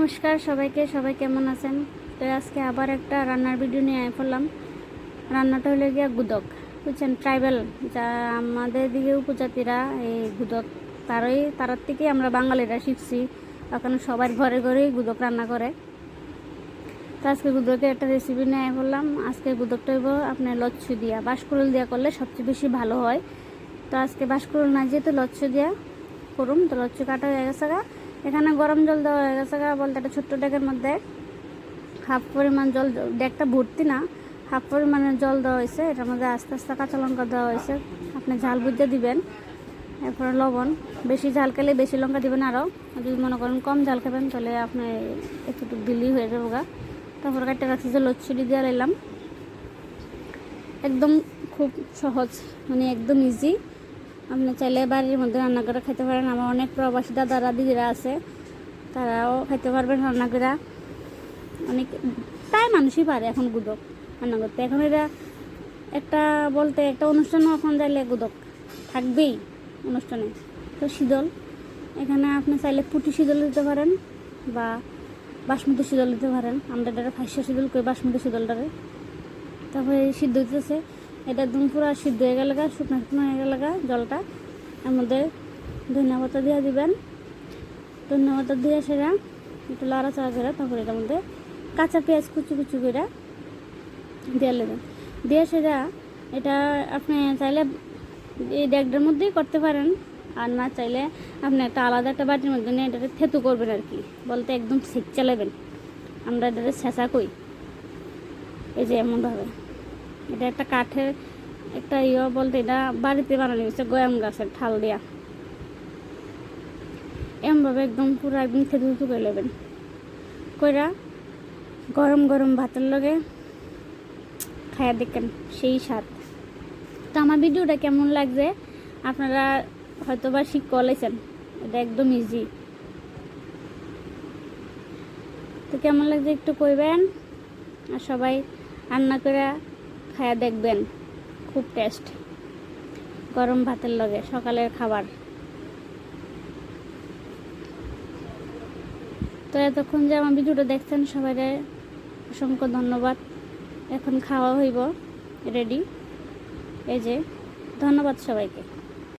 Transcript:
নমস্কার সবাইকে, সবাই কেমন আছেন? তো আজকে আবার একটা রান্নার ভিডিও নিয়ে পড়লাম। রান্নাটা হলো গিয়া গুদক, বুঝছেন? ট্রাইবেল যা আমাদের দিকে উপজাতিরা এই গুদক তার থেকেই আমরা বাঙালিরা শিখছি। এখন সবার ঘরে ঘরেই গুদক রান্না করে। তো আজকে গুদকের একটা রেসিপি নিয়ে পড়লাম। আজকে গুদকটা হইব আপনার লচ্ছু দিয়া, বাঁশকুড়ুল দিয়া করলে সবচেয়ে বেশি ভালো হয়। তো আজকে বাঁশকুড়ুল না যেহেতু লচ্ছু দিয়া করুম। তো লচ্ছু কাটা হয়ে গেছে, এখানে গরম জল দেওয়া হয়ে গেছে বলতে একটা ছোট্ট ডেকের মধ্যে হাফ পরিমাণ জল, ডেকটা ভর্তি না, হাফ পরিমাণের জল দেওয়া হয়েছে। এটার মধ্যে আস্তে আস্তে কাঁচা লঙ্কা দেওয়া হয়েছে। আপনি ঝাল বুঝতে দিবেন, এরপরে লবণ। বেশি ঝাল খেলে বেশি লঙ্কা দিবেন আরও, যদি মনে করেন কম ঝাল খাবেন তাহলে আপনি একটু দিলেই হয়ে যাবে। তারপর কাটতে রাখছি যে লচ্ছুটি দিয়ে নিলাম। একদম খুব সহজ, মানে একদম ইজি। আপনি চাইলে বাড়ির মধ্যে রান্না করে খেতে পারেন। আমার অনেক প্রবাসী দাদারা দিদিরা আছে, তারাও খেতে পারবেন রান্না করে। অনেক প্রায় মানুষই পারে এখন গুদক রান্না করতে। এখন এটা একটা বলতে একটা অনুষ্ঠানও এখন যাইলে গুদক থাকবেই অনুষ্ঠানে। তো শীতল, এখানে আপনি চাইলে পুঁটি শীতল দিতে পারেন বা বাসমতি শীতল দিতে পারেন। আমরা এটা ফাঁসা শীতল করে বাসমতি শীতলটারে। তারপরে সিদ্ধ দিতেছে, এটা একদম পুরো সিদ্ধ হয়ে গেলে শুকনো শুকনো হয়ে গেলে জলটা, এর মধ্যে ধনিয়া পাতা দিয়ে দিবেন। ধনিয়া পাতা দিয়ে সেটা একটু লাড়াচাড়া করে তারপরে এটার মধ্যে কাঁচা পেঁয়াজ কুচি কুচি করে দিয়ে নেবেন। দিয়ে সেটা এটা আপনি চাইলে এই ডেকটার মধ্যেই করতে পারেন, আর না চাইলে আপনি একটা আলাদা একটা বাটির মধ্যে নিয়ে এটাকে থেতু করবেন আর কি, বলতে একদম সেক চালাবেন। আমরা এটাকে ছেঁচা কই, এই যে এমনভাবে। এটা একটা কাঠের একটা বলতে এটা বাড়িতে বানানো হয়েছে গয়াম গাছের ঠাল দিয়া। এমনভাবে একদম পুরো একদম থেতু থেতু করে নেবেন। কইরা গরম গরম ভাতের লগে খাইয়া দেখেন, সেই স্বাদ। তো আমার ভিডিওটা কেমন লাগছে আপনারা হয়তো বা শিখলেছেন, এটা একদম ইজি। তো কেমন লাগছে একটু কইবেন, আর সবাই রান্না করে খাইয়া দেখবেন। খুব টেস্ট, গরম ভাতের লগে সকালের খাবার। তো এতক্ষণ যে আমার ভিডিওটা দেখছেন সবাই অসংখ্য ধন্যবাদ। এখন খাওয়া হইব রেডি, এই যে। ধন্যবাদ সবাইকে।